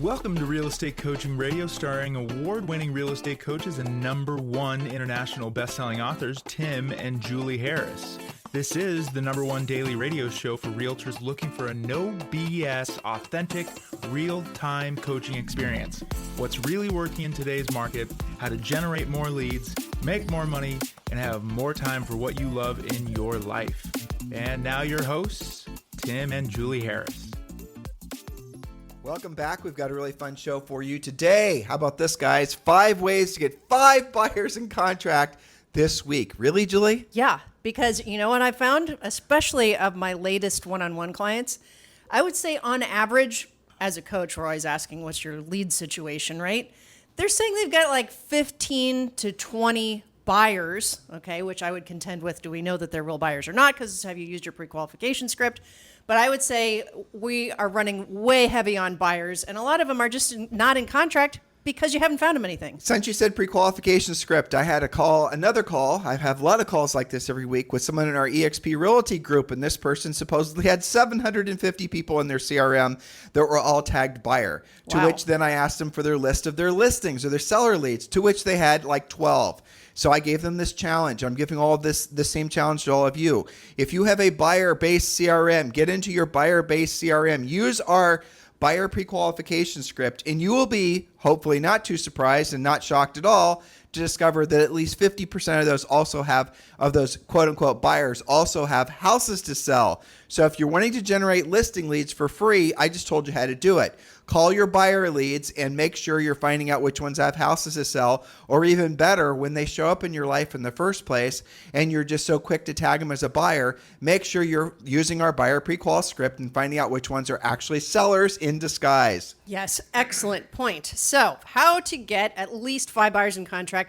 Welcome to Real Estate Coaching Radio, starring award-winning real estate coaches and #1 international best-selling authors, Tim and Julie Harris. This is the #1 daily radio show for realtors looking for a no BS, authentic, real-time coaching experience. What's really working in today's market, how to generate more leads, make more money, and have more time for what you love in your life. And now your hosts, Tim and Julie Harris. Welcome back. We've got a really fun show for you today. How about this, guys? 5 ways to get 5 buyers in contract this week. Really, Julie? Yeah, because you know what I found, especially of my latest one-on-one clients, I would say on average, as a coach, we're always asking what's your lead situation, right? They're saying they've got like 15 to 20 buyers, okay, which I would contend with, do we know that they're real buyers or not? Because have you used your pre-qualification script? But I would say we are running way heavy on buyers, and a lot of them are just not in contract because you haven't found them anything. Since you said pre-qualification script, I had another call. I have a lot of calls like this every week with someone in our EXP Realty group, and this person supposedly had 750 people in their CRM that were all tagged buyer, to which then I asked them for their list of their listings or their seller leads, to which they had like 12. So I gave them this challenge. I'm giving all of this the same challenge to all of you. If you have a buyer-based CRM, get into your buyer-based CRM. Use our Buyer Prequalification Script, and you will be hopefully not too surprised and not shocked at all to discover that at least 50% of those quote-unquote buyers also have houses to sell. So if you're wanting to generate listing leads for free, I just told you how to do it. Call your buyer leads and make sure you're finding out which ones have houses to sell, or even better, when they show up in your life in the first place and you're just so quick to tag them as a buyer, make sure you're using our Buyer Prequal script and finding out which ones are actually sellers in disguise. Yes, excellent point. So how to get at least 5 buyers in contract,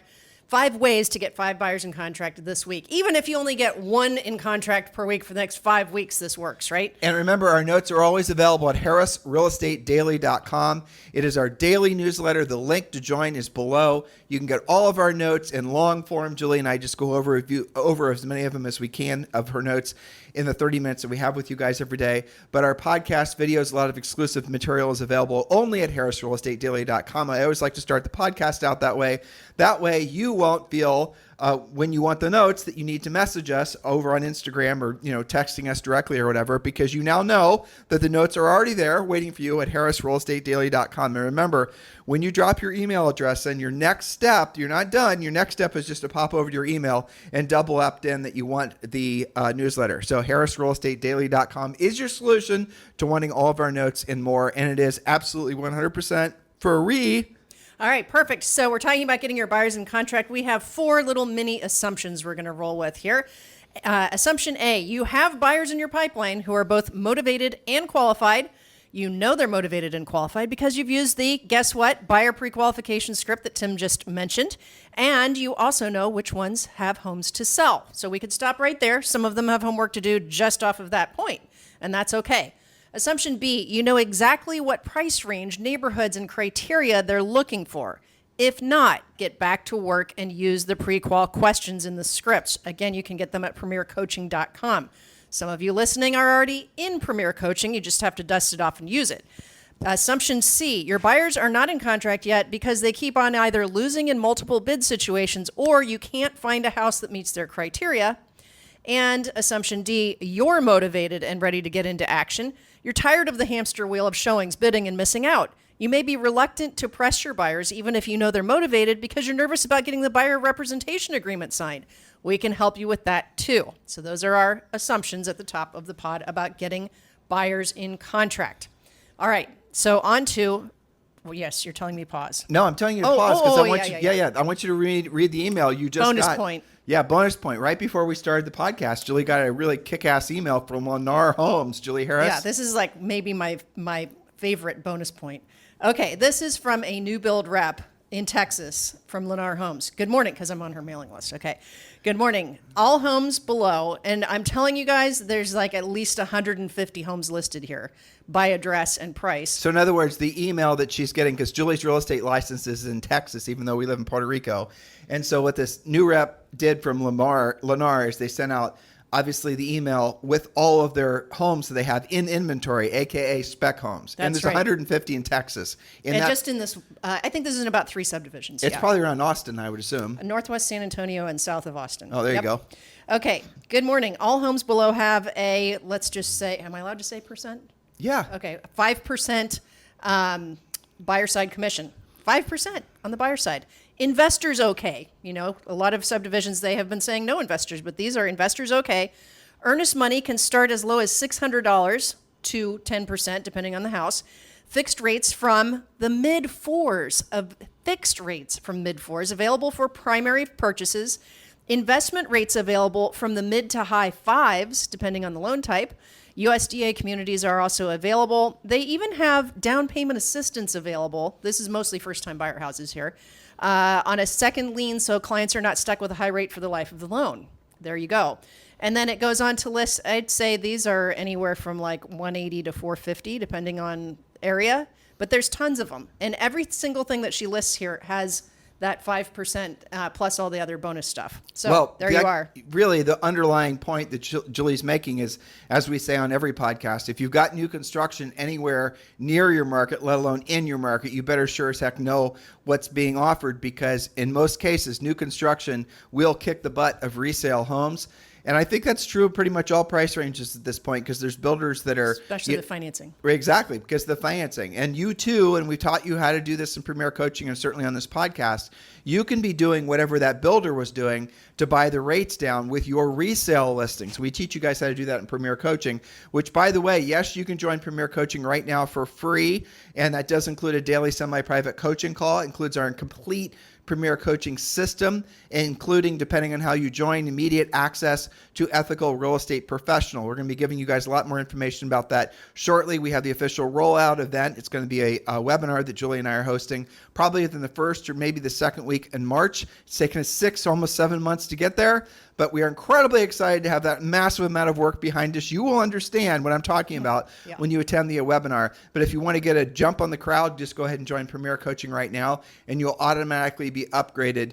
5 ways to get 5 buyers in contract this week. Even if you only get 1 in contract per week for the next 5 weeks, this works, right? And remember, our notes are always available at harrisrealestatedaily.com. It is our daily newsletter. The link to join is below. You can get all of our notes in long form. Julie and I just go over as many of them as we can of her notes in the 30 minutes that we have with you guys every day. But our podcast videos, a lot of exclusive material is available only at harrisrealestatedaily.com. I always like to start the podcast out that way. That way you won't feel when you want the notes that you need to message us over on Instagram or texting us directly or whatever, because you now know that the notes are already there waiting for you at harrisrealestatedaily.com. And remember, when you drop your email address in, your next step, you're not done. Your next step is just to pop over to your email and double opt in that you want the newsletter. So harrisrealestatedaily.com is your solution to wanting all of our notes and more. And it is absolutely 100% free. All right, perfect. So we're talking about getting your buyers in contract. We have 4 little mini assumptions we're going to roll with here. Assumption A, you have buyers in your pipeline who are both motivated and qualified. You know they're motivated and qualified because you've used the, guess what, Buyer Prequalification script that Tim just mentioned. And you also know which ones have homes to sell. So we could stop right there. Some of them have homework to do just off of that point, and that's okay. Assumption B, you know exactly what price range, neighborhoods, and criteria they're looking for. If not, get back to work and use the pre-qual questions in the scripts. Again, you can get them at premiercoaching.com. Some of you listening are already in Premier Coaching. You just have to dust it off and use it. Assumption C, your buyers are not in contract yet because they keep on either losing in multiple bid situations or you can't find a house that meets their criteria. And assumption D, you're motivated and ready to get into action. You're tired of the hamster wheel of showings, bidding, and missing out. You may be reluctant to press your buyers even if you know they're motivated because you're nervous about getting the buyer representation agreement signed. We can help you with that too. So those are our assumptions at the top of the pod about getting buyers in contract. All right, so on to, well, yes, you're telling me pause. No, I'm telling you to pause because I want I want you to read the email you just got. Bonus point. Yeah, bonus point. Right before we started the podcast, Julie got a really kick-ass email from Lennar Homes. Julie Harris. Yeah, this is like maybe my favorite bonus point. Okay, this is from a new build rep in Texas from Lennar Homes. Good morning, because I'm on her mailing list. Okay. Good morning. All homes below, and I'm telling you guys, there's like at least 150 homes listed here by address and price. So in other words, the email that she's getting, because Julie's real estate license is in Texas, even though we live in Puerto Rico. And so what this new rep did from Lennar is they sent out obviously the email with all of their homes that they have in inventory, aka spec homes. And there's right. 150 in Texas. And just in this, I think this is in about 3 subdivisions. It's probably around Austin, I would assume. Northwest San Antonio and south of Austin. Oh, there you go. Okay. Good morning. All homes below have a, let's just say, am I allowed to say percent? Yeah. Okay. 5% buyer side commission. 5% on the buyer side. Investors okay. You know, a lot of subdivisions, they have been saying no investors, but these are investors okay. Earnest money can start as low as $600 to 10%, depending on the house. Fixed rates from the mid-4s available for primary purchases. Investment rates available from the mid to high 5s, depending on the loan type. USDA communities are also available. They even have down payment assistance available. This is mostly first-time buyer houses here. On a second lien, so clients are not stuck with a high rate for the life of the loan. There you go. And then it goes on to list, I'd say these are anywhere from like 180 to 450, depending on area. But there's tons of them. And every single thing that she lists here has that 5% plus all the other bonus stuff. So there you are. Really, the underlying point that Julie's making is, as we say on every podcast, if you've got new construction anywhere near your market, let alone in your market, you better sure as heck know what's being offered, because in most cases, new construction will kick the butt of resale homes. And I think that's true of pretty much all price ranges at this point, because there's builders that are... Especially the financing. Exactly, because of the financing. And you too, and we've taught you how to do this in Premier Coaching and certainly on this podcast, you can be doing whatever that builder was doing to buy the rates down with your resale listings. We teach you guys how to do that in Premier Coaching, which, by the way, yes, you can join Premier Coaching right now for free. And that does include a daily semi-private coaching call. It includes our complete Premier Coaching system, including, depending on how you join, immediate access to ethical real estate professional. We're going to be giving you guys a lot more information about that shortly. We have the official rollout event. It's going to be a webinar that Julie and I are hosting probably within the first or maybe the second week in March. It's taken us 6, almost 7 months to get there, but we are incredibly excited to have that massive amount of work behind us. You will understand what I'm talking about when you attend the webinar. But if you want to get a jump on the crowd, just go ahead and join Premier Coaching right now, and you'll automatically be upgraded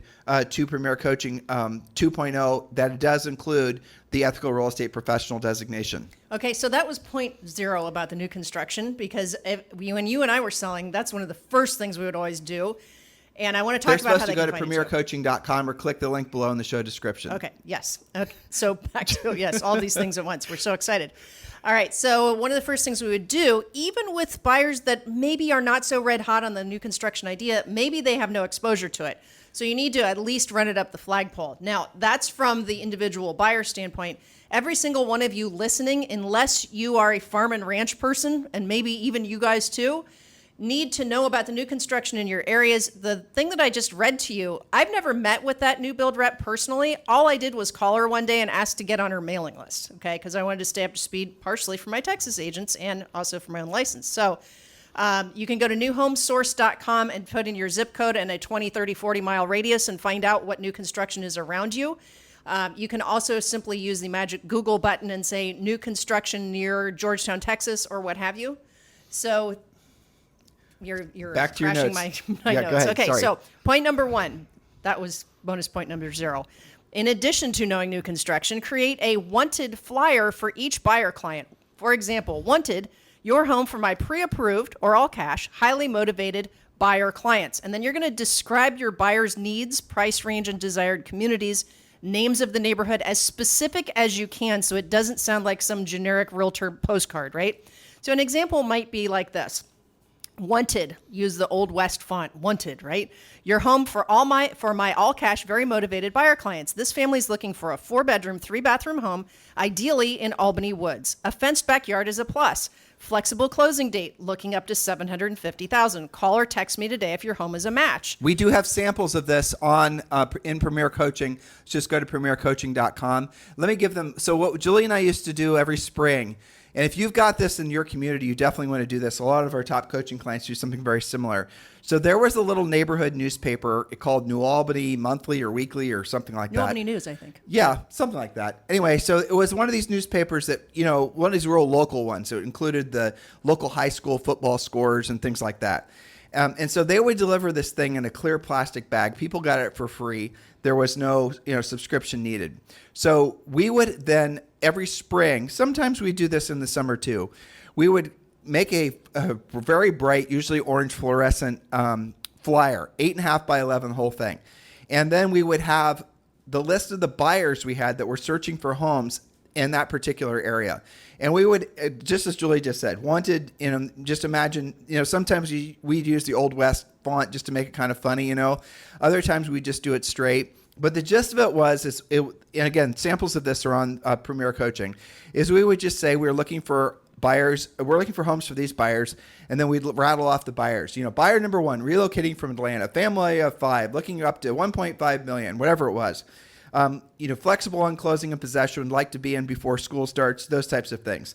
to Premier Coaching 2.0. That does include the ethical real estate professional designation. Okay, so that was point 0 about the new construction, because when you and I were selling, that's one of the first things we would always do. And I want to talk about how they can find you. They're supposed to go to premiercoaching.com or click the link below in the show description. Okay, yes. Okay, so back to, yes, all these things at once. We're so excited. All right, so one of the first things we would do, even with buyers that maybe are not so red hot on the new construction idea, maybe they have no exposure to it. So you need to at least run it up the flagpole. Now, that's from the individual buyer standpoint. Every single one of you listening, unless you are a farm and ranch person, and maybe even you guys too, need to know about the new construction in your areas. The thing that I just read to you, I've never met with that new build rep personally. All I did was call her one day and ask to get on her mailing list, okay? Because I wanted to stay up to speed partially for my Texas agents and also for my own license. So you can go to newhomesource.com and put in your zip code and a 20, 30, 40 mile radius and find out what new construction is around you. You can also simply use the magic Google button and say new construction near Georgetown, Texas, or what have you. So you're back to your crashing notes. my Yeah, notes. go ahead. Okay, Sorry. so point number 1, that was bonus point number 0. In addition to knowing new construction, create a wanted flyer for each buyer client. For example, wanted, your home for my pre-approved or all cash, highly motivated buyer clients. And then you're going to describe your buyer's needs, price range, and desired communities, names of the neighborhood as specific as you can so it doesn't sound like some generic realtor postcard, right? So an example might be like this. Wanted, use the Old West font, wanted, right? Your home for my all cash, very motivated buyer clients. This family's looking for a 4-bedroom, 3-bathroom home, ideally in Albany Woods. A fenced backyard is a plus. Flexible closing date, looking up to $750,000. Call or text me today if your home is a match. We do have samples of this on in Premier Coaching. Just go to premiercoaching.com. Let me give them. So what Julie and I used to do every spring, and if you've got this in your community, you definitely want to do this. A lot of our top coaching clients do something very similar. So there was a little neighborhood newspaper called New Albany Monthly or Weekly or something like that. New Albany News, I think. Yeah, something like that. Anyway, so it was one of these newspapers that, one of these real local ones. So it included the local high school football scores and things like that. And so they would deliver this thing in a clear plastic bag. People got it for free. There was no, subscription needed. So we would then every spring, sometimes we do this in the summer too, we would make a very bright, usually orange fluorescent flyer, 8.5 by 11, the whole thing. And then we would have the list of the buyers we had that were searching for homes in that particular area. And we would, just as Julie just said, wanted, just imagine, sometimes we'd use the Old West font just to make it kind of funny, Other times we just do it straight. But the gist of it and again, samples of this are on Premier Coaching, is we would just say we're looking for buyers, we're looking for homes for these buyers, and then we'd rattle off the buyers. Buyer number 1, relocating from Atlanta, family of 5, looking up to 1.5 million, whatever it was. Flexible on closing and possession, would like to be in before school starts, those types of things.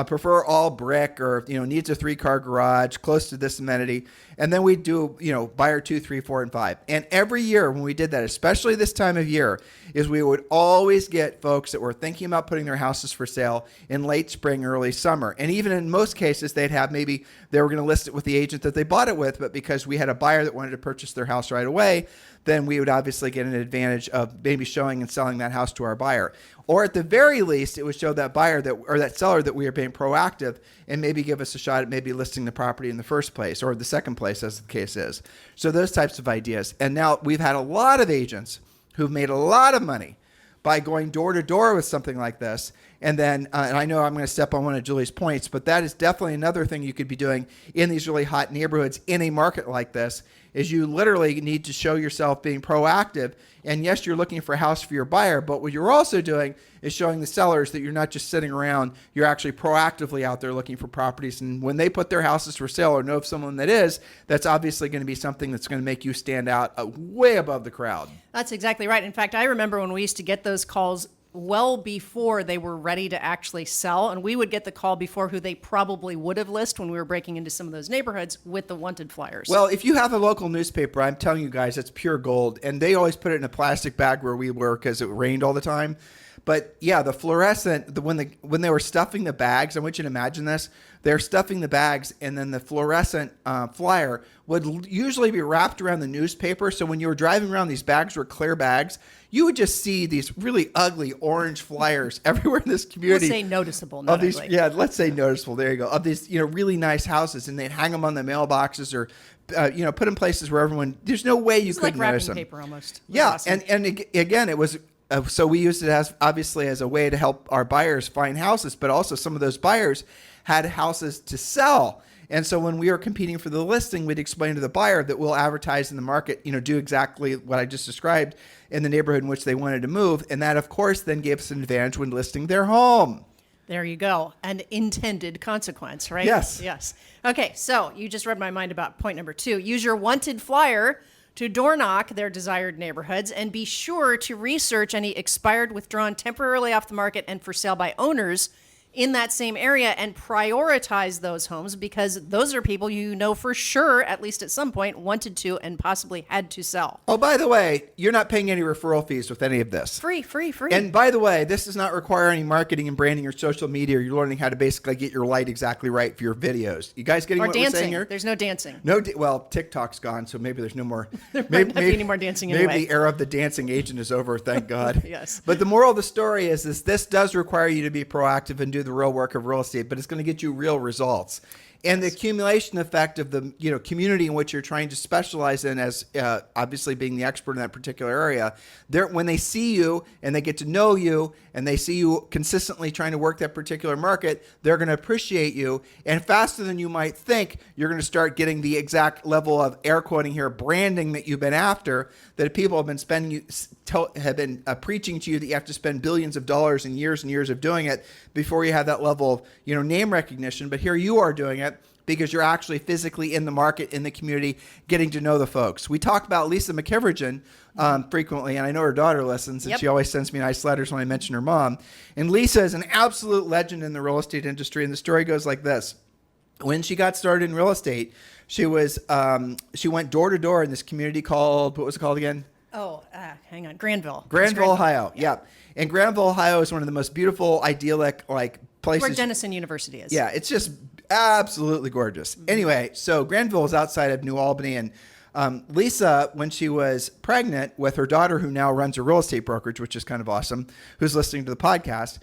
Prefer all brick, or, needs a 3-car garage, close to this amenity. And then we do, buyer 2, 3, 4, and 5. And every year when we did that, especially this time of year, is we would always get folks that were thinking about putting their houses for sale in late spring, early summer. And even in most cases, they'd have maybe they were going to list it with the agent that they bought it with, but because we had a buyer that wanted to purchase their house right away, then we would obviously get an advantage of maybe showing and selling that house to our buyer. Or at the very least, it would show that buyer that seller that we are being proactive and maybe give us a shot at maybe listing the property in the first place or the second place, as the case is. So those types of ideas. And now we've had a lot of agents who've made a lot of money by going door to door with something like this. And then, and I know I'm going to step on one of Julie's points, but that is definitely another thing you could be doing in these really hot neighborhoods in a market like this, is you literally need to show yourself being proactive. And yes, you're looking for a house for your buyer, but what you're also doing is showing the sellers that you're not just sitting around, you're actually proactively out there looking for properties. And when they put their houses for sale or know of someone that is, that's obviously going to be something that's going to make you stand out way above the crowd. That's exactly right. In fact, I remember when we used to get those calls well before they were ready to actually sell, and we would get the call before who they probably would have listed when we were breaking into some of those neighborhoods with the wanted flyers. Well, if you have a local newspaper, I'm telling you guys, it's pure gold, and they always put it in a plastic bag where we were because it rained all the time. But yeah, the fluorescent, when they were stuffing the bags, I want you to imagine this. They're stuffing the bags, and then the fluorescent flyer would usually be wrapped around the newspaper. So when you were driving around, these bags were clear bags. You would just see these really ugly orange flyers everywhere in this community. Let's say noticeable, not ugly. Yeah, let's say noticeable. There you go. Of these, really nice houses, and they'd hang them on the mailboxes or, put in places where everyone. There's no way you couldn't notice them. It's like wrapping paper almost. Yeah, awesome. and again, it was. So we used it as obviously as a way to help our buyers find houses, but also some of those buyers had houses to sell. And so when we were competing for the listing, we'd explain to the buyer that we'll advertise in the market, do exactly what I just described in the neighborhood in which they wanted to move. And that, of course, then gave us an advantage when listing their home. There you go. An intended consequence, right? Yes. Yes. Okay, so you just read my mind about point number 2. Use your wanted flyer to door knock their desired neighborhoods, and be sure to research any expired, withdrawn, temporarily off the market, and for sale by owners in that same area, and prioritize those homes, because those are people for sure, at least at some point, wanted to and possibly had to sell. Oh, by the way, you're not paying any referral fees with any of this. Free. And by the way, this does not require any marketing and branding or social media. You're learning how to basically get your light exactly right for your videos. You guys getting what we're saying here? There's no dancing. Well, TikTok's gone, so maybe there's no more. There might not be any more dancing anyway. Maybe the era of the dancing agent is over, thank God. Yes. But the moral of the story is this does require you to be proactive and do the real work of real estate, but it's going to get you real results. And the accumulation effect of the community in which you're trying to specialize in, as obviously being the expert in that particular area, when they see you and they get to know you and they see you consistently trying to work that particular market, they're going to appreciate you. And faster than you might think, you're going to start getting the exact level of, air quoting here, branding that you've been after, that people have been preaching to you that you have to spend billions of dollars and years of doing it before you have that level of name recognition. But here you are doing it because you're actually physically in the market, in the community, getting to know the folks. We talk about Lisa McKivergen frequently, and I know her daughter listens, and she always sends me nice letters when I mention her mom. And Lisa is an absolute legend in the real estate industry, and the story goes like this. When she got started in real estate, she went door to door in this community called, what was it called again? Oh, hang on. Granville, Ohio. Yeah. And Granville, Ohio is one of the most beautiful, idyllic, places. Where Denison University is. Yeah, it's just absolutely gorgeous. Mm-hmm. Anyway, so Granville is outside of New Albany, and Lisa, when she was pregnant with her daughter, who now runs a real estate brokerage, which is kind of awesome, who's listening to the podcast,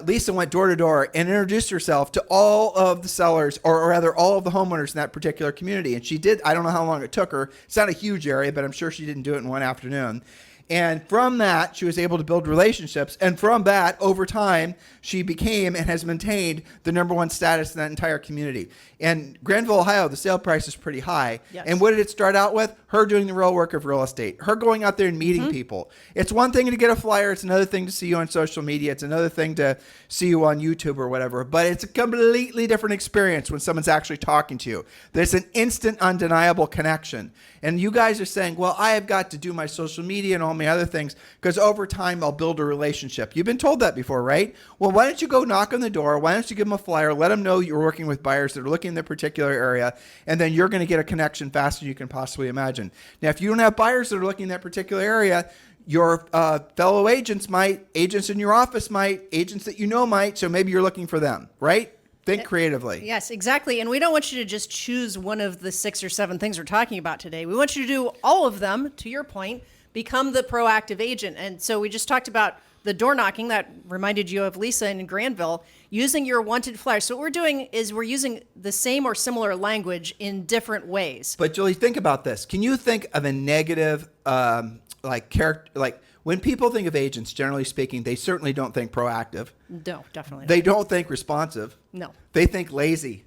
Lisa went door to door and introduced herself to all of the sellers, or rather all of the homeowners in that particular community. And she did, I don't know how long it took her. It's not a huge area, but I'm sure she didn't do it in one afternoon. And from that, she was able to build relationships. And from that, over time, she became and has maintained the number one status in that entire community. In Granville, Ohio, the sale price is pretty high. Yes. And what did it start out with? Her doing the real work of real estate. Her going out there and meeting people. It's one thing to get a flyer. It's another thing to see you on social media. It's another thing to see you on YouTube or whatever. But it's a completely different experience when someone's actually talking to you. There's an instant, undeniable connection. And you guys are saying, well, I have got to do my social media and all my other things because over time I'll build a relationship. You've been told that before, right? Well, why don't you go knock on the door? Why don't you give them a flyer? Let them know you're working with buyers that are looking in their particular area, and then you're going to get a connection faster than you can possibly imagine. Now, if you don't have buyers that are looking in that particular area, your fellow agents might, agents in your office might, agents that you know might, so maybe you're looking for them, right? Think creatively. Yes, exactly. And we don't want you to just choose one of the 6 or 7 things we're talking about today. We want you to do all of them, to your point, become the proactive agent. And so we just talked about the door knocking that reminded you of Lisa in Granville, using your wanted flyer. So what we're doing is we're using the same or similar language in different ways. But Julie, think about this. Can you think of a negative character, like when people think of agents, generally speaking, they certainly don't think proactive. No, definitely not. They don't think responsive. No. They think lazy.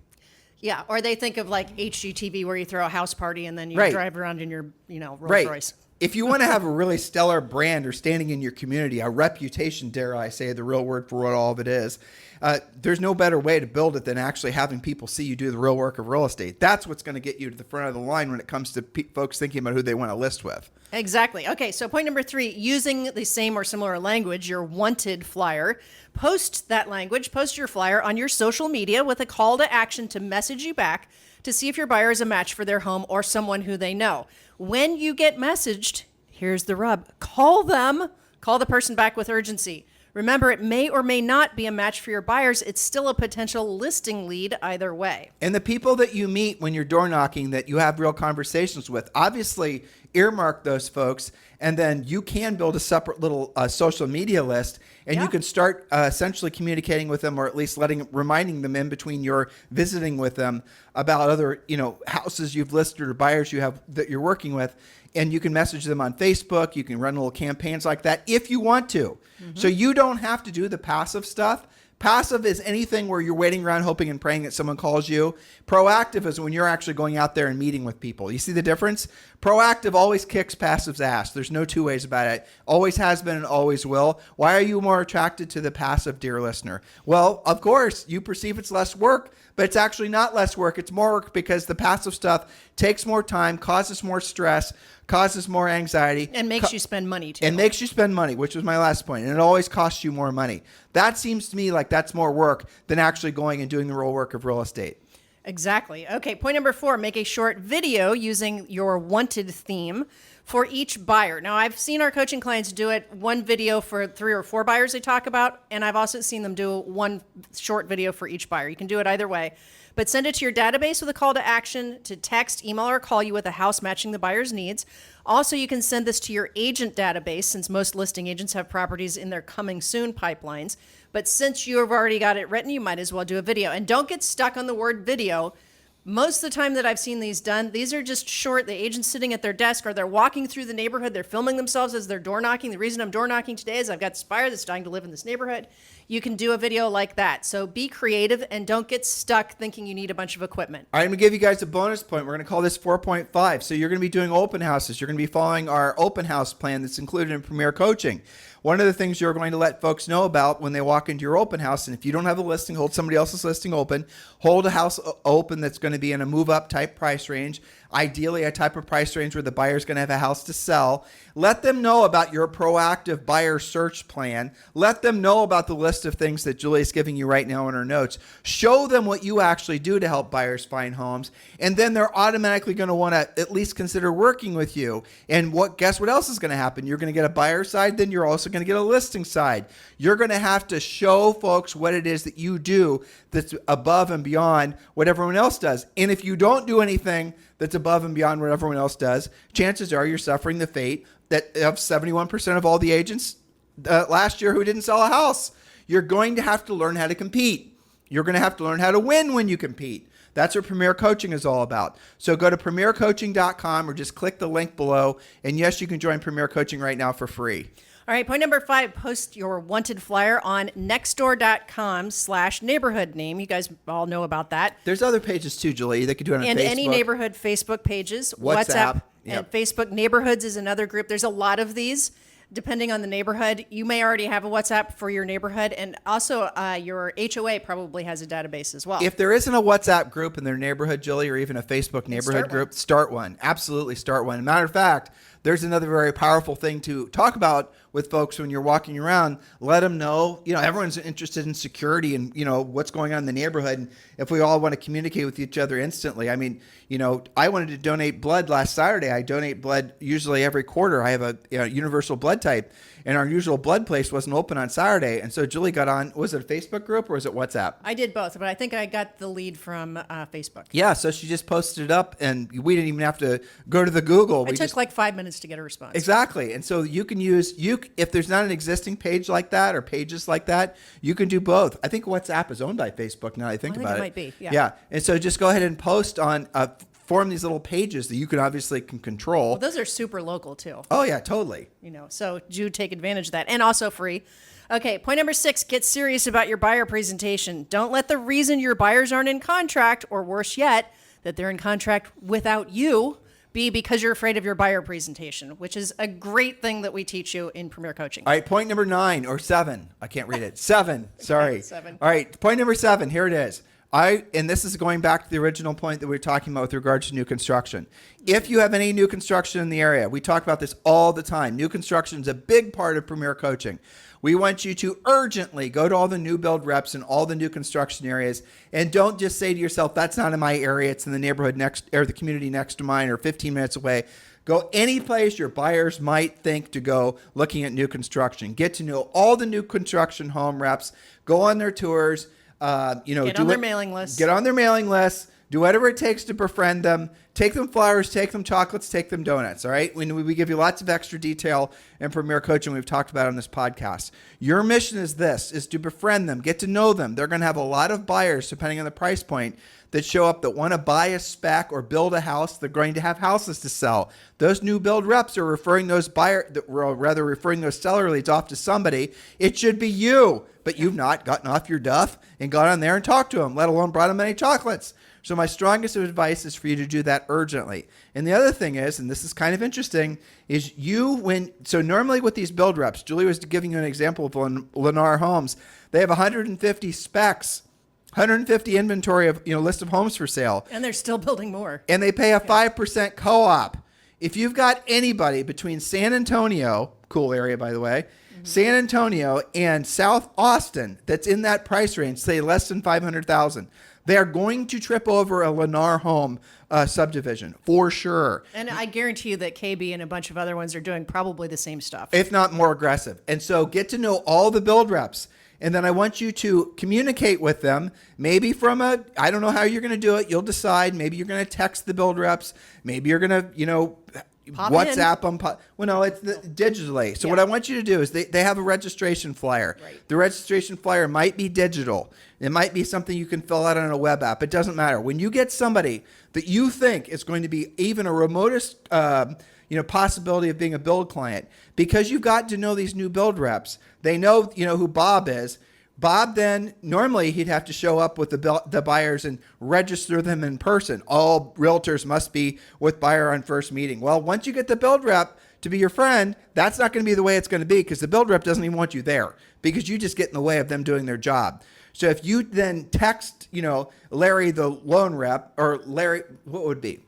Yeah, or they think of like HGTV where you throw a house party and then you Right. drive around in your, Rolls Right. Royce. If you want to have a really stellar brand or standing in your community, a reputation, dare I say, the real word for what all of it is, there's no better way to build it than actually having people see you do the real work of real estate. That's what's going to get you to the front of the line when it comes to folks thinking about who they want to list with. Exactly. Okay, so point number 3, using the same or similar language, your wanted flyer. Post that language, post your flyer on your social media with a call to action to message you back to see if your buyer is a match for their home or someone who they know. When you get messaged, here's the rub. Call them. Call the person back with urgency. Remember, it may or may not be a match for your buyers. It's still a potential listing lead either way. And the people that you meet when you're door knocking that you have real conversations with, obviously earmark those folks, and then you can build a separate little social media list, and you can start essentially communicating with them, or at least reminding them in between your visiting with them about other houses you've listed or buyers you have that you're working with. And you can message them on Facebook. You can run little campaigns like that if you want to. So you don't have to do the passive stuff. Passive is anything where you're waiting around hoping and praying that someone calls you. Proactive is when you're actually going out there and meeting with people. You see the difference? Proactive always kicks passive's ass. There's no two ways about it. Always has been and always will. Why are you more attracted to the passive, dear listener? Well, of course, you perceive it's less work, but it's actually not less work. It's more work because the passive stuff takes more time, causes more stress, causes more anxiety. And makes you spend money, too. And makes you spend money, which was my last point. And it always costs you more money. That seems to me like that's more work than actually going and doing the real work of real estate. Exactly. Okay, point number 4, make a short video using your wanted theme for each buyer. Now, I've seen our coaching clients do it, one video for 3 or 4 buyers they talk about, and I've also seen them do one short video for each buyer. You can do it either way. But send it to your database with a call to action to text, email, or call you with a house matching the buyer's needs. Also, you can send this to your agent database since most listing agents have properties in their coming soon pipelines. But since you have already got it written, you might as well do a video. And don't get stuck on the word video. Most of the time that I've seen these done, these are just short. The agent's sitting at their desk or they're walking through the neighborhood. They're filming themselves as they're door knocking. The reason I'm door knocking today is I've got this buyer that's dying to live in this neighborhood. You can do a video like that. So be creative and don't get stuck thinking you need a bunch of equipment. All right, I'm going to give you guys a bonus point. We're going to call this 4.5. So you're going to be doing open houses. You're going to be following our open house plan that's included in Premier Coaching. One of the things you're going to let folks know about when they walk into your open house, and if you don't have a listing, hold somebody else's listing open. Hold a house open that's going to be in a move-up type price range, ideally a type of price range where the buyer's going to have a house to sell. Let them know about your proactive buyer search plan. Let them know about the list of things that Julie's giving you right now in her notes. Show them what you actually do to help buyers find homes, and then they're automatically going to want to at least consider working with you. And guess what else is going to happen? You're going to get a buyer side, then you're also going to get a listing side. You're going to have to show folks what it is that you do that's above and beyond what everyone else does. And if you don't do anything that's above and beyond what everyone else does, chances are you're suffering the fate that of 71% of all the agents last year who didn't sell a house. You're going to have to learn how to compete. You're going to have to learn how to win when you compete. That's what Premier Coaching is all about. So go to premiercoaching.com or just click the link below. And yes, you can join Premier Coaching right now for free. All right, point number 5, post your wanted flyer on nextdoor.com/neighborhood name. You guys all know about that. There's other pages too, Julie. They could do it on And Facebook. any neighborhood Facebook pages, WhatsApp Yep. and Facebook. Neighborhoods is another group. There's a lot of these. Depending on the neighborhood, you may already have a WhatsApp for your neighborhood, and also your HOA probably has a database as well. If there isn't a WhatsApp group in their neighborhood, Julie, or even a Facebook neighborhood group, start one. Absolutely start one. Matter of fact, there's another very powerful thing to talk about with folks when you're walking around. Let them know, everyone's interested in security and, what's going on in the neighborhood. And if we all want to communicate with each other instantly, I mean, I wanted to donate blood last Saturday. I donate blood usually every quarter. I have a universal blood type, and our usual blood place wasn't open on Saturday. And so Julie got on, was it a Facebook group or was it WhatsApp? I did both, but I think I got the lead from Facebook. Yeah, so she just posted it up, and we didn't even have to go to the Google. It took like 5 minutes to get a response. Exactly. And so you can use, if there's not an existing page like that or pages like that, you can do both. I think WhatsApp is owned by Facebook now I think about it. It might be, yeah. Yeah. And so just go ahead and post on, form these little pages that you can obviously control. Well, those are super local too. Oh, yeah, totally. So do take advantage of that, and also free. Okay, point number 6, get serious about your buyer presentation. Don't let the reason your buyers aren't in contract, or worse yet, that they're in contract without you, be because you're afraid of your buyer presentation, which is a great thing that we teach you in Premier Coaching. All right, point number 9 or 7. I can't read it. 7. Sorry. 7. All right, point number 7. Here it is. And this is going back to the original point that we were talking about with regards to new construction. If you have any new construction in the area, we talk about this all the time. New construction is a big part of Premier Coaching. We want you to urgently go to all the new build reps in all the new construction areas, and don't just say to yourself, that's not in my area, it's in the neighborhood next, or the community next to mine, or 15 minutes away. Go any place your buyers might think to go looking at new construction. Get to know all the new construction home reps. Go on their tours. Get on their mailing list. Get on their mailing list. Do whatever it takes to befriend them. Take them flowers, take them chocolates, take them donuts. All right. We give you lots of extra detail in Premier Coaching we've talked about on this podcast. Your mission is to befriend them, get to know them. They're going to have a lot of buyers, depending on the price point, that show up that want to buy a spec or build a house. They're going to have houses to sell. Those new build reps are referring those referring those seller leads off to somebody. It should be you, but you've not gotten off your duff and got on there and talked to them, let alone brought them any chocolates. So my strongest advice is for you to do that urgently. And the other thing is, and this is kind of interesting, is so normally with these build reps, Julie was giving you an example of Lennar Homes. They have 150 specs, 150 inventory of, list of homes for sale. And they're still building more. And they pay a 5% co-op. If you've got anybody between San Antonio, cool area by the way, San Antonio and South Austin that's in that price range, say less than $500,000, they are going to trip over a Lennar home subdivision for sure. And I guarantee you that KB and a bunch of other ones are doing probably the same stuff, if not more aggressive. And so get to know all the build reps. And then I want you to communicate with them, maybe I don't know how you're going to do it. You'll decide. Maybe you're going to text the build reps. Maybe you're going to, WhatsApp them. Well, no, it's digitally. So what I want you to do is they have a registration flyer. Right. The registration flyer might be digital. It might be something you can fill out on a web app. It doesn't matter. When you get somebody that you think is going to be even a remotest possibility of being a build client, because you've got to know these new build reps. They know, who Bob is. Bob then, normally he'd have to show up with the buyers and register them in person. All realtors must be with buyer on first meeting. Well, once you get the build rep to be your friend, that's not going to be the way it's going to be, because the build rep doesn't even want you there, because you just get in the way of them doing their job. So if you then text, Larry the loan rep, or Larry, what would it be?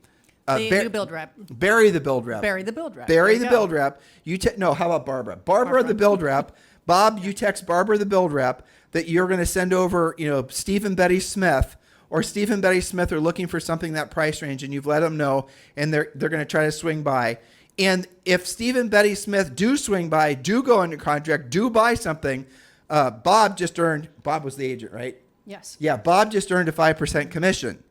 New build rep. Barry the build rep. Barry the build rep. Barry the build rep. How about Barbara? Barbara the build rep. Bob, you text Barbara the build rep that you're going to send over, Steve and Betty Smith, or Steve and Betty Smith are looking for something that price range, and you've let them know, and they're going to try to swing by. And if Steve and Betty Smith do swing by, do go under contract, do buy something, Bob was the agent, right? Yes. Yeah, Bob just earned a 5% commission.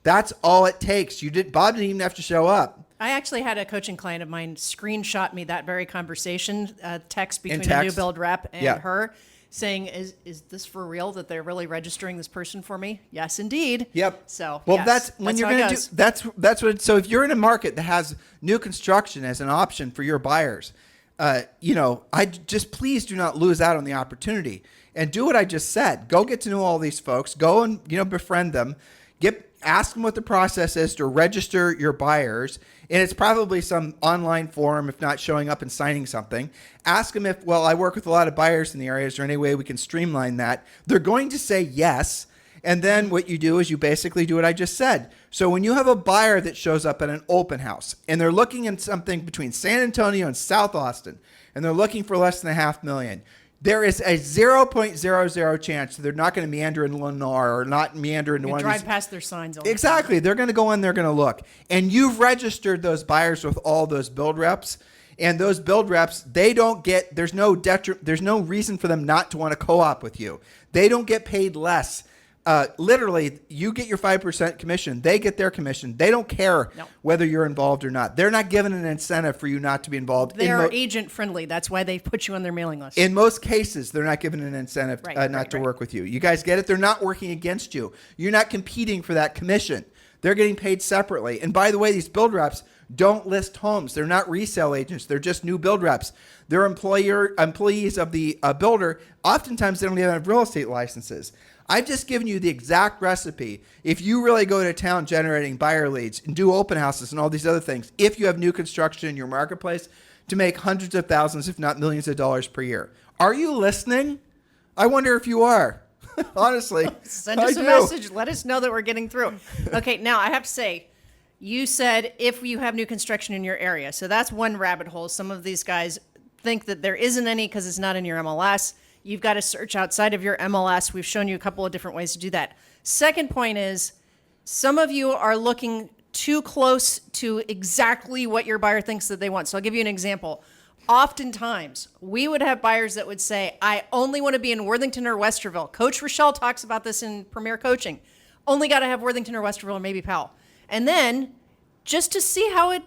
That's all it takes. Bob didn't even have to show up. I actually had a coaching client of mine screenshot me that very conversation, text between a new build rep and her. saying, is this for real that they're really registering this person for me? Yes, indeed. Yep. So, well, yes, that's when you're how it going to do goes. that's what. So if you're in a market that has new construction as an option for your buyers, please do not lose out on the opportunity and do what I just said. Go get to know all these folks. Go and befriend them. Ask them what the process is to register your buyers. And it's probably some online form, if not showing up and signing something. Ask them if, I work with a lot of buyers in the area. Is there any way we can streamline that? They're going to say yes. And then what you do is you basically do what I just said. So when you have a buyer that shows up at an open house and they're looking at something between San Antonio and South Austin, and they're looking for less than $500,000, there is a 0.00 chance that they're not going to meander into Lennar or not meander into one of these. Drive past their signs all the Exactly. time. They're going to go in, they're going to look. And you've registered those buyers with all those build reps. And those build reps, there's no reason for them not to want to co-op with you. They don't get paid less. Literally, you get your 5% commission. They get their commission. They don't care whether you're involved or not. They're not given an incentive for you not to be involved. They're agent friendly. That's why they put you on their mailing list. In most cases, they're not given an incentive not to work with you. You guys get it? They're not working against you. You're not competing for that commission. They're getting paid separately. And by the way, these build reps don't list homes. They're not resale agents. They're just new build reps. They're employees of the builder. Oftentimes, they don't even have real estate licenses. I've just given you the exact recipe. If you really go to town generating buyer leads and do open houses and all these other things, if you have new construction in your marketplace, to make hundreds of thousands, if not millions of dollars per year. Are you listening? I wonder if you are. Honestly. Send us a message. Let us know that we're getting through. Okay, now I have to say, you said if you have new construction in your area. So that's one rabbit hole. Some of these guys think that there isn't any because it's not in your MLS. You've got to search outside of your MLS. We've shown you a couple of different ways to do that. Second point is some of you are looking too close to exactly what your buyer thinks that they want. So I'll give you an example. Oftentimes, we would have buyers that would say, I only want to be in Worthington or Westerville. Coach Rochelle talks about this in Premier Coaching. Only got to have Worthington or Westerville or maybe Powell. And then just to see how it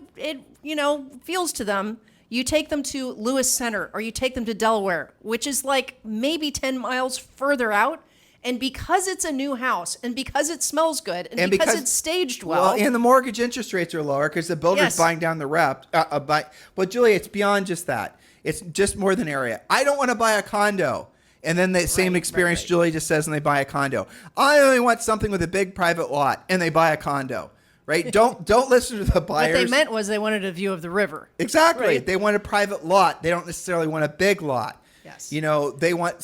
feels to them, you take them to Lewis Center or you take them to Delaware, which is like maybe 10 miles further out. And because it's a new house and because it smells good and because it's staged well. And the mortgage interest rates are lower because the builder's buying down the rep. But Julie, it's beyond just that. It's just more than area. I don't want to buy a condo. And then the same experience Julie just says, and they buy a condo. I only want something with a big private lot, and they buy a condo. Right? Don't listen to the buyers. What they meant was they wanted a view of the river. Exactly. Right? They want a private lot. They don't necessarily want a big lot. Yes. They want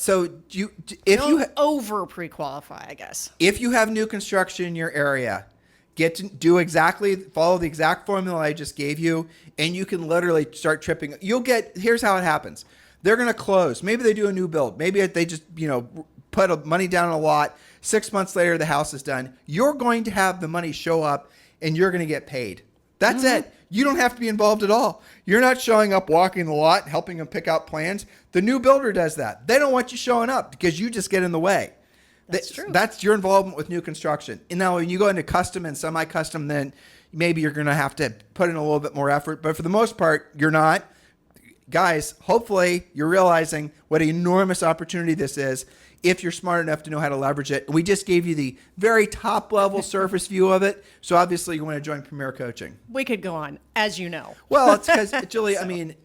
over pre-qualify, I guess. If you have new construction in your area, follow the exact formula I just gave you, and you can literally start tripping. Here's how it happens. They're going to close. Maybe they do a new build. Maybe they just, put money down on a lot. 6 months later, the house is done. You're going to have the money show up and you're going to get paid. That's it. You don't have to be involved at all. You're not showing up, walking the lot, helping them pick out plans. The new builder does that. They don't want you showing up because you just get in the way. That's true. That's your involvement with new construction. And now when you go into custom and semi-custom, then maybe you're going to have to put in a little bit more effort. But for the most part, you're not. Guys, hopefully you're realizing what an enormous opportunity this is if you're smart enough to know how to leverage it. We just gave you the very top level surface view of it. So obviously you want to join Premier Coaching. We could go on, as you know. Well, it's because, Julie,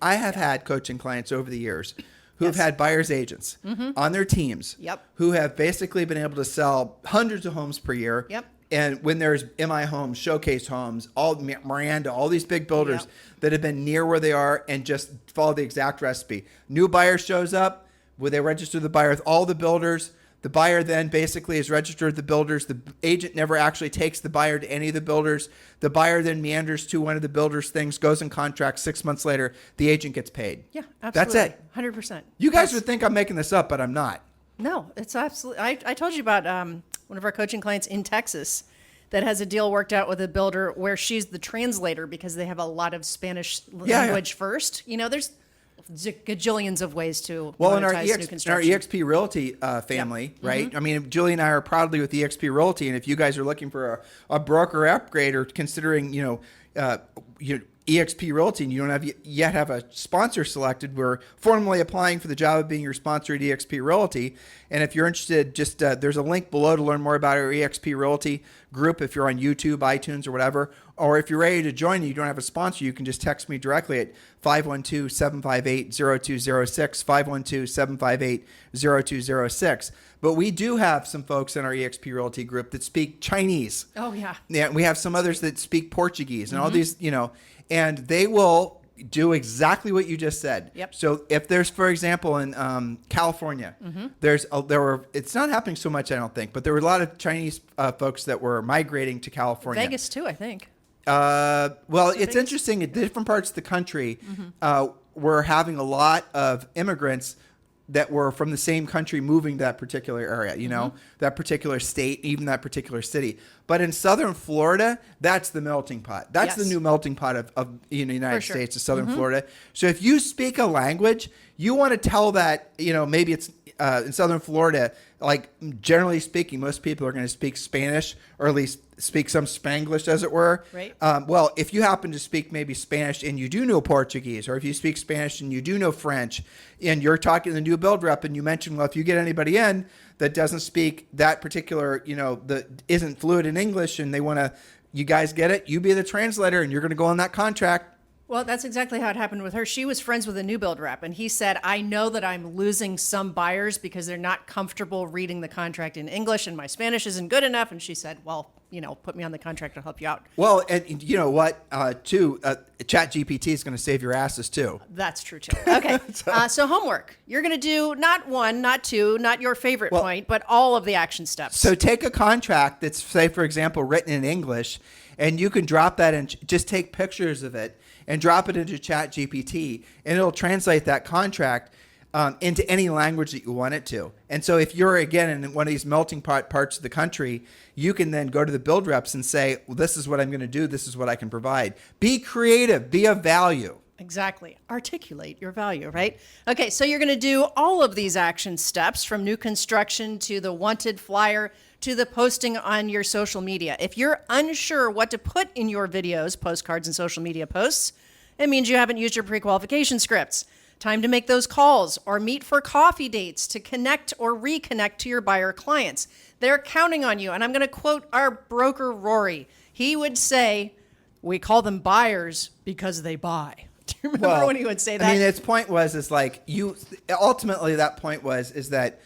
I have had coaching clients over the years who have had buyer's agents on their teams who have basically been able to sell hundreds of homes per year. And when there's MI Homes, Showcase Homes, all Miranda, all these big builders that have been near where they are and just follow the exact recipe. New buyer shows up, where they register the buyer with all the builders. The buyer then basically is registered with the builders. The agent never actually takes the buyer to any of the builders. The buyer then meanders to one of the builders' things, goes in contract. 6 months later, the agent gets paid. Yeah, absolutely. That's it. 100%. You guys would think I'm making this up, but I'm not. No, it's absolutely. I told you about one of our coaching clients in Texas that has a deal worked out with a builder where she's the translator because they have a lot of Spanish language first. There's gajillions of ways to monetize new construction. Our EXP Realty family, right? Julie and I are proudly with EXP Realty, and if you guys are looking for a broker upgrade or considering, eXp Realty and you don't yet have a sponsor selected, we're formally applying for the job of being your sponsor at eXp Realty. And if you're interested, just there's a link below to learn more about our eXp Realty group if you're on YouTube, iTunes, or whatever. Or if you're ready to join and you don't have a sponsor, you can just text me directly at 512-758-0206, 512-758-0206. But we do have some folks in our eXp Realty group that speak Chinese. Oh, yeah. Yeah, we have some others that speak Portuguese and all these, and they will do exactly what you just said. Yep. So if there's, for example, in California, it's not happening so much, I don't think, but there were a lot of Chinese folks that were migrating to California. Vegas, too, I think. It's interesting. In different parts of the country, we're having a lot of immigrants that were from the same country moving to that particular area, that particular state, even that particular city. But in southern Florida, that's the melting pot. That's the new melting pot of the United States, of southern Florida. So if you speak a language, you want to tell that, maybe it's in southern Florida, like generally speaking, most people are going to speak Spanish, or at least speak some Spanglish, as it were. Right. Well, if you happen to speak maybe Spanish and you do know Portuguese, or if you speak Spanish and you do know French, and you're talking to the new build rep and you mention, well, if you get anybody in that doesn't speak that particular, that isn't fluent in English, and they want to, you guys get it, you be the translator and you're going to go on that contract. Well, that's exactly how it happened with her. She was friends with a new build rep, and he said, I know that I'm losing some buyers because they're not comfortable reading the contract in English, and my Spanish isn't good enough. And she said, well, put me on the contract to help you out. Well, and you know what, too, ChatGPT is going to save your asses, too. That's true, too. Okay, so homework. You're going to do not one, not two, not your favorite point, but all of the action steps. So take a contract that's, say, for example, written in English, and you can drop that and just take pictures of it and drop it into ChatGPT, and it'll translate that contract into any language that you want it to. And so if you're, again, in one of these melting pot parts of the country, you can then go to the build reps and say, well, this is what I'm going to do. This is what I can provide. Be creative. Be of value. Exactly. Articulate your value, right? Okay, so you're going to do all of these action steps, from new construction to the wanted flyer to the posting on your social media. If you're unsure what to put in your videos, postcards, and social media posts, it means you haven't used your pre-qualification scripts. Time to make those calls or meet for coffee dates to connect or reconnect to your buyer clients. They're counting on you. And I'm going to quote our broker, Rory. He would say, we call them buyers because they buy. Do you remember when he would say that? I mean, its point was, ultimately that point is that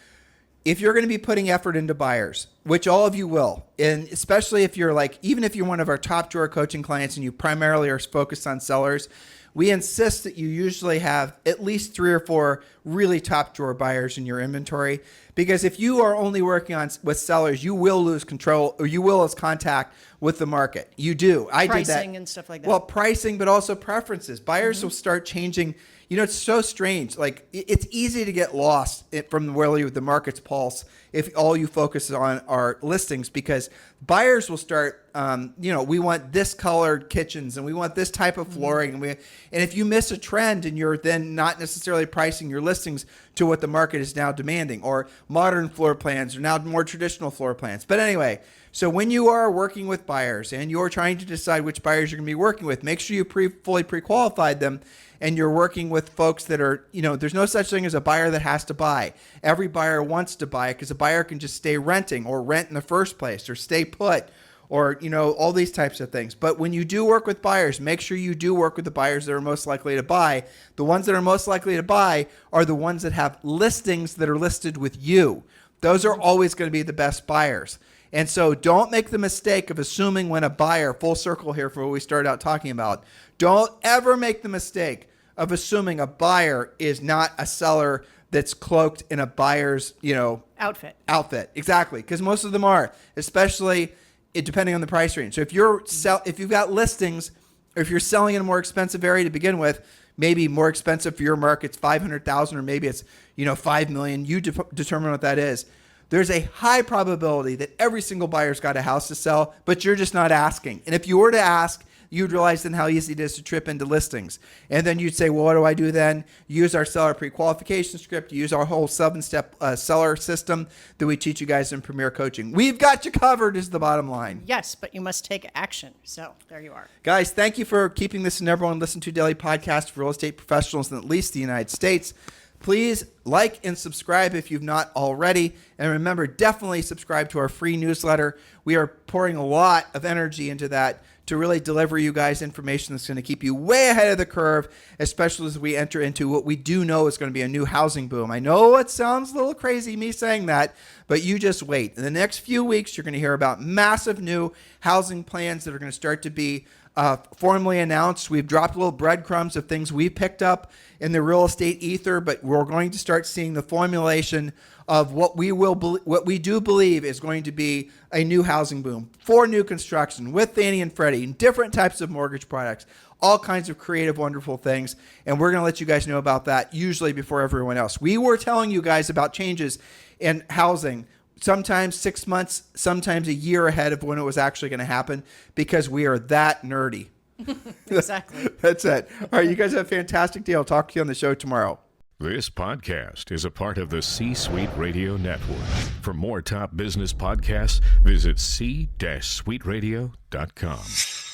if you're going to be putting effort into buyers, which all of you will, and especially if you're even if you're one of our top drawer coaching clients and you primarily are focused on sellers, we insist that you usually have at least 3 or 4 really top drawer buyers in your inventory, because if you are only working with sellers, you will lose control, or you will lose contact with the market. You do. I did that. Pricing and stuff like that. Well, pricing, but also preferences. Buyers will start changing. It's so strange. It's easy to get lost from the market's pulse if all you focus on are listings, because buyers will start, we want this colored kitchens and we want this type of flooring. And if you miss a trend and you're then not necessarily pricing your listings to what the market is now demanding, or modern floor plans or now more traditional floor plans. But anyway, so when you are working with buyers and you're trying to decide which buyers you're going to be working with, make sure you fully pre-qualified them. And you're working with folks that are, there's no such thing as a buyer that has to buy. Every buyer wants to buy, because a buyer can just stay renting, or rent in the first place, or stay put, or, all these types of things. But when you do work with buyers, make sure you do work with the buyers that are most likely to buy. The ones that are most likely to buy are the ones that have listings that are listed with you. Those are always going to be the best buyers. And so don't make the mistake of assuming when a buyer, full circle here for what we started out talking about, don't ever make the mistake of assuming a buyer is not a seller that's cloaked in a buyer's, outfit. Exactly. Because most of them are, especially depending on the price range. So if you've got listings, or if you're selling in a more expensive area to begin with, maybe more expensive for your market's $500,000, or maybe it's, $5 million, you determine what that is. There's a high probability that every single buyer's got a house to sell, but you're just not asking. And if you were to ask, you'd realize then how easy it is to trip into listings. And then you'd say, well, what do I do then? Use our seller pre-qualification script, use our whole 7-step seller system that we teach you guys in Premier Coaching. We've got you covered is the bottom line. Yes, but you must take action. So there you are. Guys, thank you for keeping this the number one listen to daily podcast for real estate professionals in at least the United States. Please like and subscribe if you've not already. And remember, definitely subscribe to our free newsletter. We are pouring a lot of energy into that to really deliver you guys information that's going to keep you way ahead of the curve, especially as we enter into what we do know is going to be a new housing boom. I know it sounds a little crazy, me saying that, but you just wait. In the next few weeks, you're going to hear about massive new housing plans that are going to start to be formally announced. We've dropped little breadcrumbs of things we picked up in the real estate ether, but we're going to start seeing the formulation of what we do believe is going to be a new housing boom for new construction with Fannie and Freddie and different types of mortgage products, all kinds of creative, wonderful things. And we're going to let you guys know about that usually before everyone else. We were telling you guys about changes in housing sometimes 6 months, sometimes a year ahead of when it was actually going to happen because we are that nerdy. Exactly. That's it. All right, you guys have a fantastic day. I'll talk to you on the show tomorrow. This podcast is a part of the C-Suite Radio Network. For more top business podcasts, visit c-suiteradio.com.